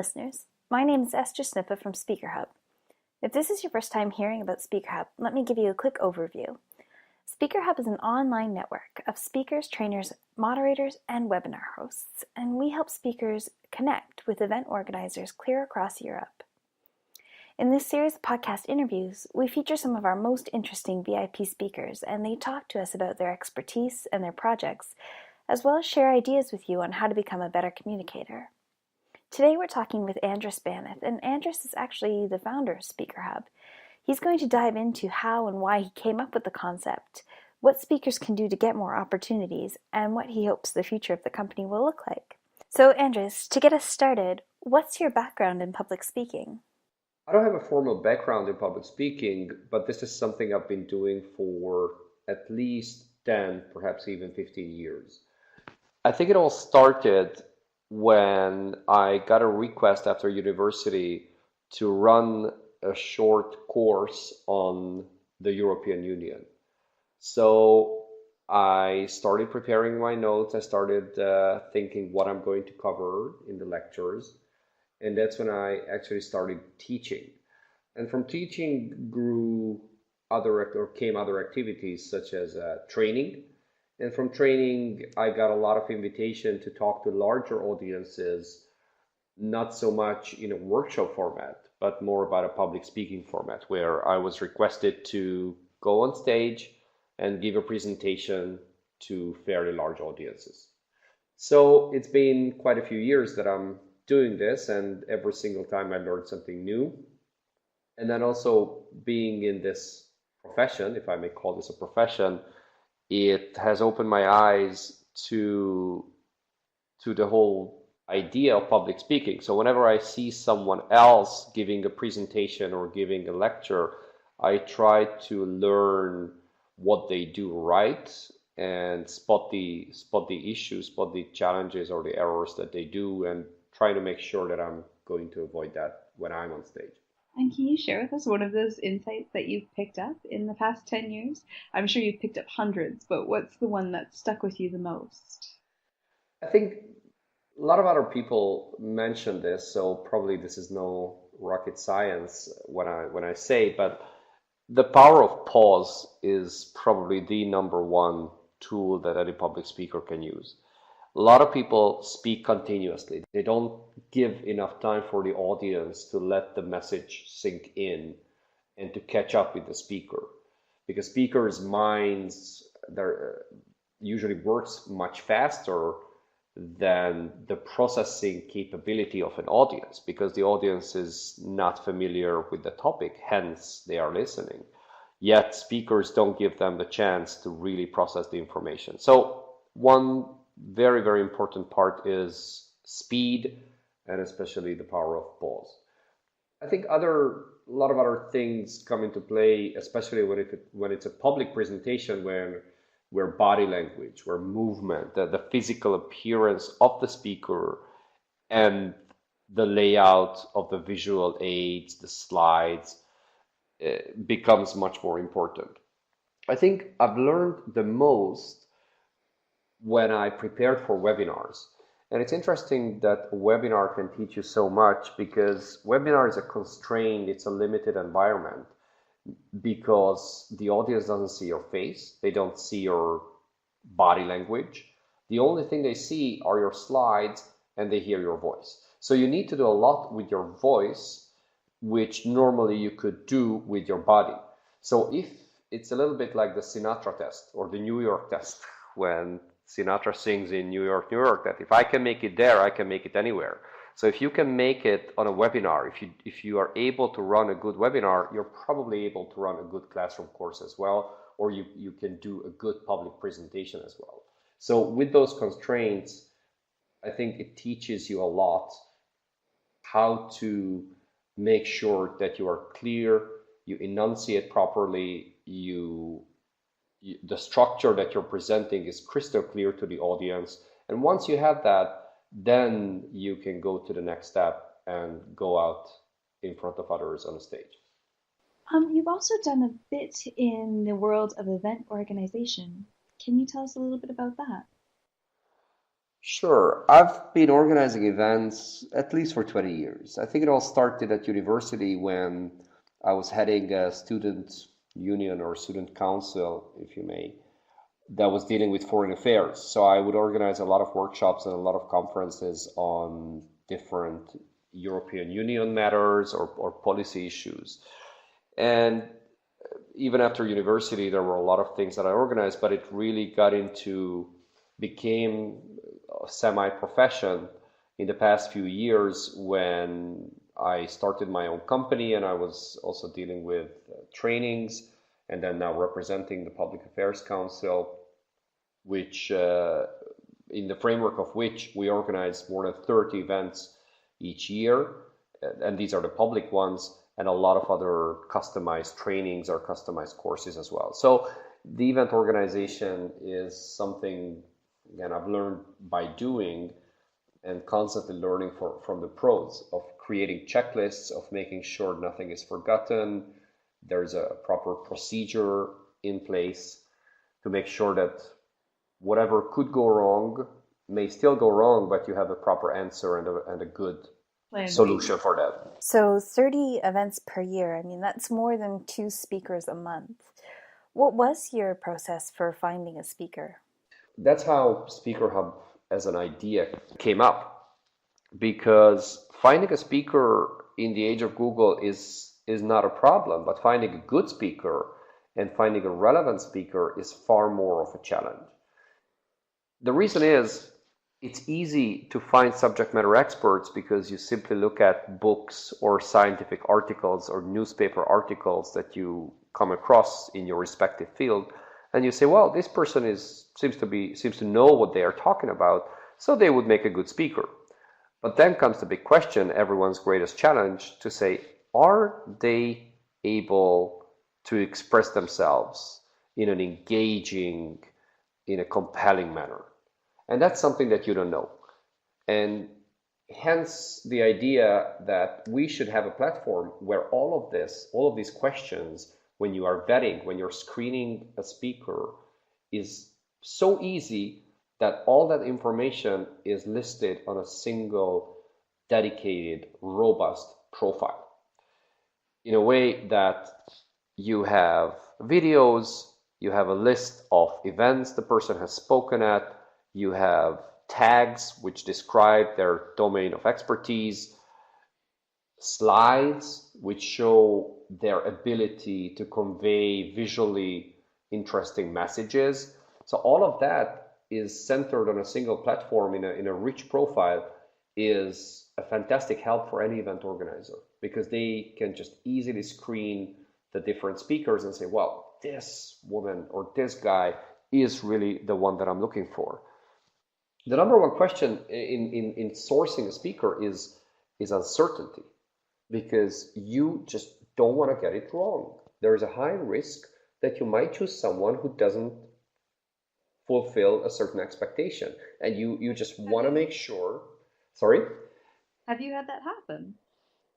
listeners. My name is Esther Snippa from SpeakerHub. If this is your first time hearing about SpeakerHub, let me give you a quick overview. SpeakerHub is an online network of speakers, trainers, moderators, and webinar hosts, and we help speakers connect with event organizers clear across Europe. In this series of podcast interviews, we feature some of our most interesting VIP speakers, and they talk to us about their expertise and their projects, as well as share ideas with you on how to become a better communicator. Today we're talking with András Baneth, and András is actually the founder of SpeakerHub. He's going to dive into how and why he came up with the concept, what speakers can do to get more opportunities, and what he hopes the future of the company will look like. So András, to get us started, what's your background in public speaking? I don't have a formal background in public speaking, but this is something I've been doing for at least 10, perhaps even 15 years. I think it all started when I got a request after university to run a short course on the European Union. So I started preparing my notes. I started thinking what I'm going to cover in the lectures. And that's when I actually started teaching. And from teaching came other activities such as training. And from training, I got a lot of invitation to talk to larger audiences, not so much in a workshop format, but more about a public speaking format, where I was requested to go on stage and give a presentation to fairly large audiences. So it's been quite a few years that I'm doing this, and every single time I learned something new. And then also being in this profession, if I may call this a profession, it has opened my eyes to the whole idea of public speaking. So whenever I see someone else giving a presentation or giving a lecture, I try to learn what they do right and spot the issues, spot the challenges or the errors that they do, and try to make sure that I'm going to avoid that when I'm on stage. And can you share with us one of those insights that you've picked up in the past 10 years? I'm sure you've picked up hundreds, but what's the one that stuck with you the most? I think a lot of other people mention this, so probably this is no rocket science when I say it, but the power of pause is probably the number one tool that any public speaker can use. A lot of people speak continuously. They don't give enough time for the audience to let the message sink in and to catch up with the speaker. Because speakers' minds usually works much faster than the processing capability of an audience, because the audience is not familiar with the topic, hence they are listening. Yet speakers don't give them the chance to really process the information. So one very, very important part is speed, and especially the power of pause. I think a lot of other things come into play, especially when it's a public presentation, where body language, where movement, the physical appearance of the speaker and the layout of the visual aids, the slides, becomes much more important. I think I've learned the most when I prepared for webinars. And it's interesting that a webinar can teach you so much, because webinar is a constrained, it's a limited environment, because the audience doesn't see your face, they don't see your body language. The only thing they see are your slides, and they hear your voice. So you need to do a lot with your voice, which normally you could do with your body. So if it's a little bit like the Sinatra test or the New York test, when Sinatra sings in New York, that if I can make it there, I can make it anywhere. So if you can make it on a webinar, if you are able to run a good webinar, you're probably able to run a good classroom course as well, or you can do a good public presentation as well. So with those constraints, I think it teaches you a lot how to make sure that you are clear, you enunciate properly, the structure that you're presenting is crystal clear to the audience. And once you have that, then you can go to the next step and go out in front of others on the stage. You've also done a bit in the world of event organization. Can you tell us a little bit about that? Sure. I've been organizing events at least for 20 years. I think it all started at university when I was heading a student union or student council, if you may, that was dealing with foreign affairs. So I would organize a lot of workshops and a lot of conferences on different European Union matters or policy issues. And even after university, there were a lot of things that I organized, but it really became a semi-profession in the past few years when I started my own company and I was also dealing with trainings and then now representing the Public Affairs Council, which in the framework of which we organize more than 30 events each year, and these are the public ones, and a lot of other customized trainings or customized courses as well. So the event organization is something, again, I've learned by doing and constantly learning from the pros of creating checklists, of making sure nothing is forgotten. There's a proper procedure in place to make sure that whatever could go wrong may still go wrong, but you have a proper answer and a good Plan B. solution for that. So 30 events per year, I mean, that's more than 2 speakers a month. What was your process for finding a speaker? That's how SpeakerHub as an idea came up, because finding a speaker in the age of Google is not a problem, but finding a good speaker and finding a relevant speaker is far more of a challenge. The reason is it's easy to find subject matter experts because you simply look at books or scientific articles or newspaper articles that you come across in your respective field, and you say, well, this person seems to know what they are talking about, so they would make a good speaker. But then comes the big question, everyone's greatest challenge, to say, are they able to express themselves in an engaging, in a compelling manner? And that's something that you don't know. And hence the idea that we should have a platform where all of these questions, when you are vetting, when you're screening a speaker, is so easy that all that information is listed on a single, dedicated, robust profile. In a way that you have videos, you have a list of events the person has spoken at, you have tags which describe their domain of expertise, slides which show their ability to convey visually interesting messages. So all of that is centered on a single platform in a rich profile is a fantastic help for any event organizer, because they can just easily screen the different speakers and say, well, this woman or this guy is really the one that I'm looking for. The number one question in sourcing a speaker is uncertainty, because you just don't want to get it wrong. There is a high risk that you might choose someone who doesn't fulfill a certain expectation, and you just want to make sure. Sorry? Have you had that happen?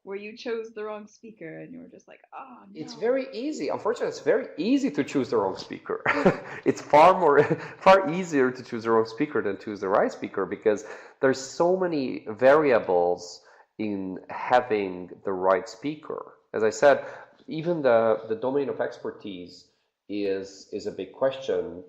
Where you chose the wrong speaker and you were just like, oh It's no. very easy. Unfortunately, it's very easy to choose the wrong speaker. It's far easier to choose the wrong speaker than choose the right speaker, because there's so many variables in having the right speaker. As I said, even the domain of expertise is a big question,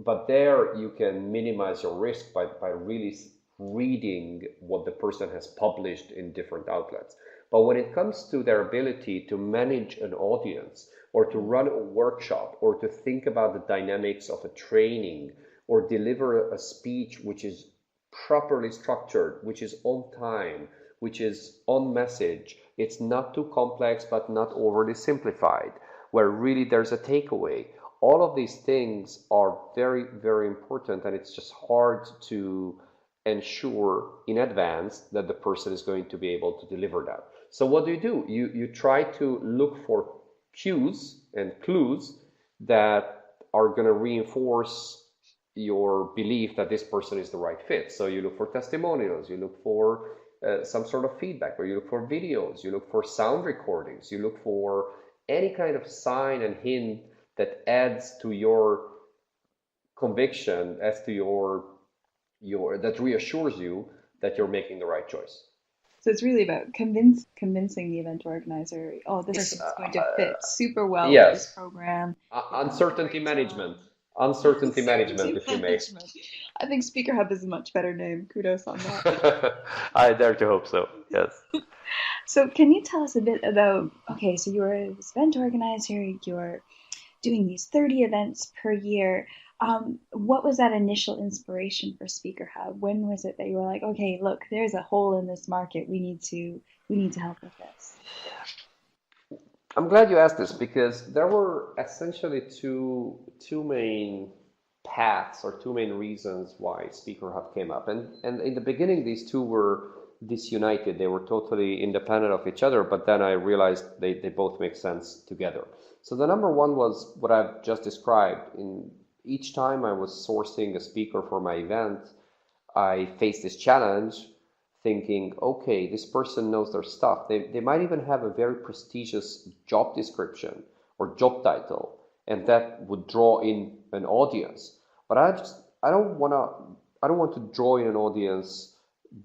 but there you can minimize your risk by really reading what the person has published in different outlets. But when it comes to their ability to manage an audience or to run a workshop or to think about the dynamics of a training or deliver a speech which is properly structured, which is on time, which is on message, it's not too complex but not overly simplified, where really there's a takeaway. All of these things are very, very important, and it's just hard to ensure in advance that the person is going to be able to deliver that. So what do? You try to look for cues and clues that are going to reinforce your belief that this person is the right fit. So you look for testimonials, you look for some sort of feedback, or you look for videos, you look for sound recordings, you look for any kind of sign and hint that adds to your conviction, as to your that reassures you that you're making the right choice. So it's really about convincing the event organizer, oh, this It's person is going to fit super well with this yes, program. They're going to have a uncertainty great management, time. uncertainty management, Uncertainty if you may. management. I think SpeakerHub is a much better name. Kudos on that. I dare to hope so. Yes. So can you tell us a bit about, okay, so you're this event organizer, you're doing these 30 events per year. What was that initial inspiration for SpeakerHub? When was it that you were like, okay, look, there's a hole in this market. We need to help with this. I'm glad you asked this because there were essentially two main paths or two main reasons why Speaker Hub came up. And in the beginning, these two were disunited. They were totally independent of each other, but then I realized they both make sense together. So the number one was what I've just described. In each time I was sourcing a speaker for my event, I faced this challenge thinking, okay, this person knows their stuff. They might even have a very prestigious job description or job title, and that would draw in an audience. But I don't want to draw in an audience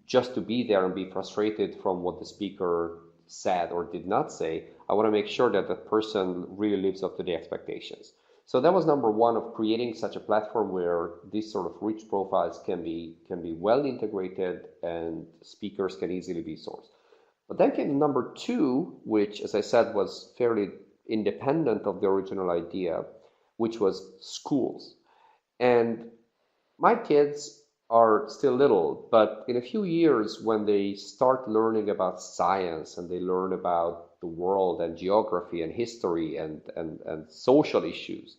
just to be there and be frustrated from what the speaker said or did not say. I want to make sure that that person really lives up to the expectations. So that was number one, of creating such a platform where these sort of rich profiles can be well integrated and speakers can easily be sourced. But then came number two, which, as I said, was fairly independent of the original idea, which was schools. And my kids are still little, but in a few years, when they start learning about science and they learn about the world and geography and history and social issues,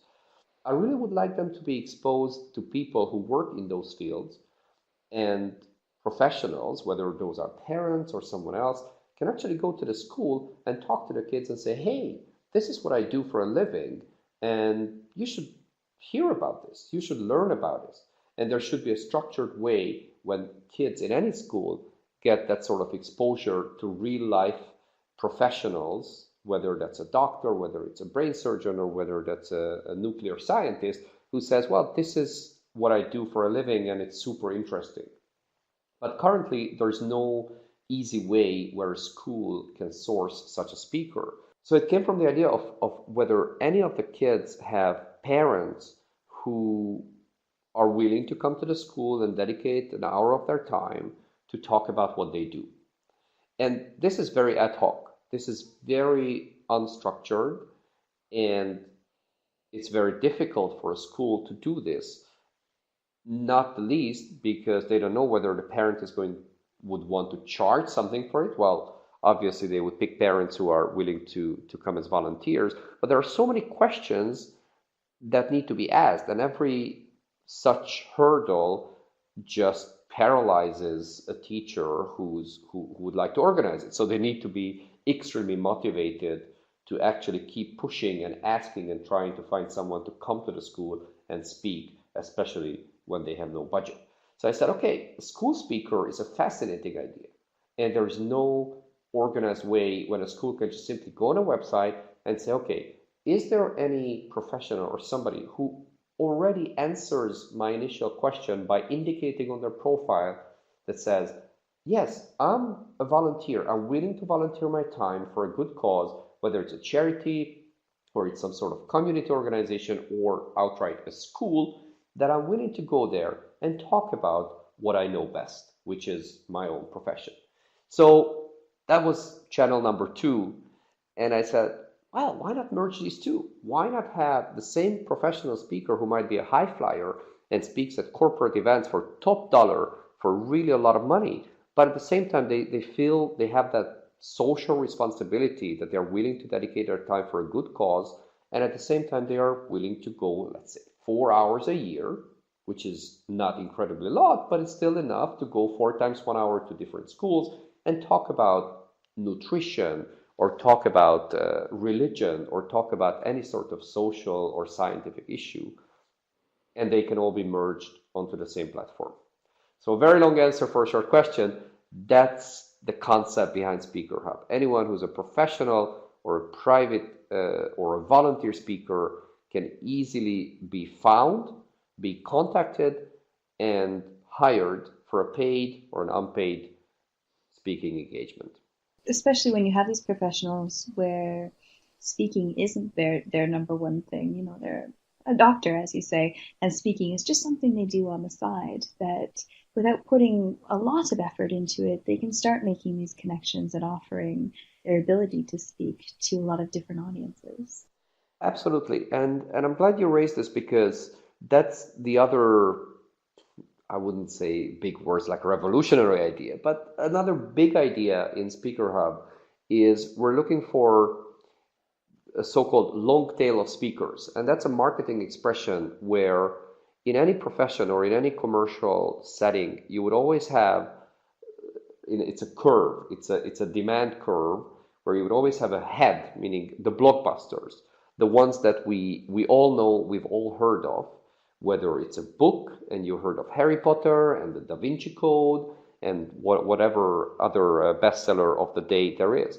I really would like them to be exposed to people who work in those fields, and professionals, whether those are parents or someone else, can actually go to the school and talk to the kids and say, hey, this is what I do for a living, and you should hear about this. You should learn about this. And there should be a structured way when kids in any school get that sort of exposure to real life professionals, whether that's a doctor, whether it's a brain surgeon, or whether that's a nuclear scientist who says, well, this is what I do for a living and it's super interesting. But currently, there's no easy way where a school can source such a speaker. So it came from the idea of whether any of the kids have parents who are willing to come to the school and dedicate an hour of their time to talk about what they do. And this is very ad hoc. This is very unstructured, and it's very difficult for a school to do this, not the least because they don't know whether the parent would want to charge something for it. Well, obviously they would pick parents who are willing to come as volunteers, but there are so many questions that need to be asked, and every such hurdle just paralyzes a teacher who would like to organize it. So they need to be extremely motivated to actually keep pushing and asking and trying to find someone to come to the school and speak, especially when they have no budget. So I said, okay, a school speaker is a fascinating idea. And there's no organized way when a school can just simply go on a website and say, okay, is there any professional or somebody who already answers my initial question by indicating on their profile that says, yes, I'm a volunteer. I'm willing to volunteer my time for a good cause, whether it's a charity or it's some sort of community organization or outright a school, that I'm willing to go there and talk about what I know best, which is my own profession. So that was channel number two. And I said, well, why not merge these two? Why not have the same professional speaker who might be a high flyer and speaks at corporate events for top dollar for really a lot of money, but at the same time they feel they have that social responsibility that they're willing to dedicate their time for a good cause, and at the same time they are willing to go, let's say, 4 hours a year, which is not incredibly a lot, but it's still enough to go 4 times 1 hour to different schools and talk about nutrition or talk about religion or talk about any sort of social or scientific issue, and they can all be merged onto the same platform. So a very long answer for a short question. That's the concept behind SpeakerHub. Anyone who's a professional or a private or a volunteer speaker can easily be found, be contacted, and hired for a paid or an unpaid speaking engagement. Especially when you have these professionals where speaking isn't their number one thing. You know, they're a doctor, as you say, and speaking is just something they do on the side that without putting a lot of effort into it, they can start making these connections and offering their ability to speak to a lot of different audiences. Absolutely. And I'm glad you raised this because that's the other, I wouldn't say big words like revolutionary idea, but another big idea in SpeakerHub is we're looking for a so-called long tail of speakers. And that's a marketing expression where in any profession or in any commercial setting, you would always have, it's a curve, it's a demand curve where you would always have a head, meaning the blockbusters, the ones that we all know, we've all heard of, whether it's a book and you heard of Harry Potter and the Da Vinci Code and whatever other bestseller of the day there is.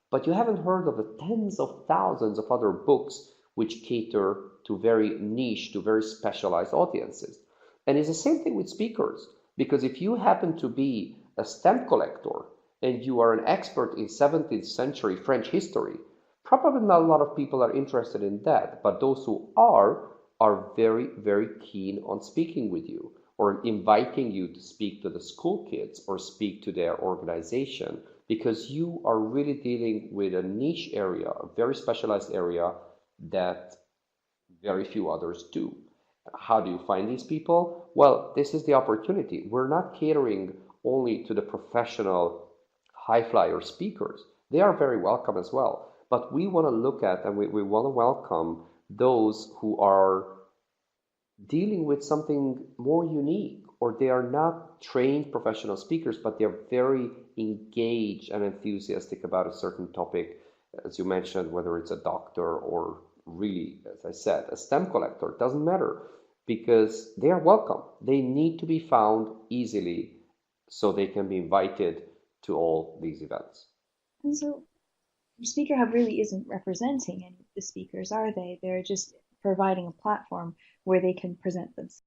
But you haven't heard of the tens of thousands of other books which cater to very niche, to very specialized audiences. And it's the same thing with speakers, because if you happen to be a stamp collector and you are an expert in 17th century French history, probably not a lot of people are interested in that, but those who are very, very keen on speaking with you or inviting you to speak to the school kids or speak to their organization because you are really dealing with a niche area, a very specialized area that very few others do. How do you find these people? Well, this is the opportunity. We're not catering only to the professional high flyer speakers. They are very welcome as well. But we want to look at and we want to welcome those who are dealing with something more unique, or they are not trained professional speakers, but they're very engaged and enthusiastic about a certain topic, as you mentioned, whether it's a doctor or really, as I said, a stamp collector, it doesn't matter because they are welcome. They need to be found easily so they can be invited to all these events. And so Speaker Hub really isn't representing any of the speakers, are they? They're just providing a platform where they can present themselves.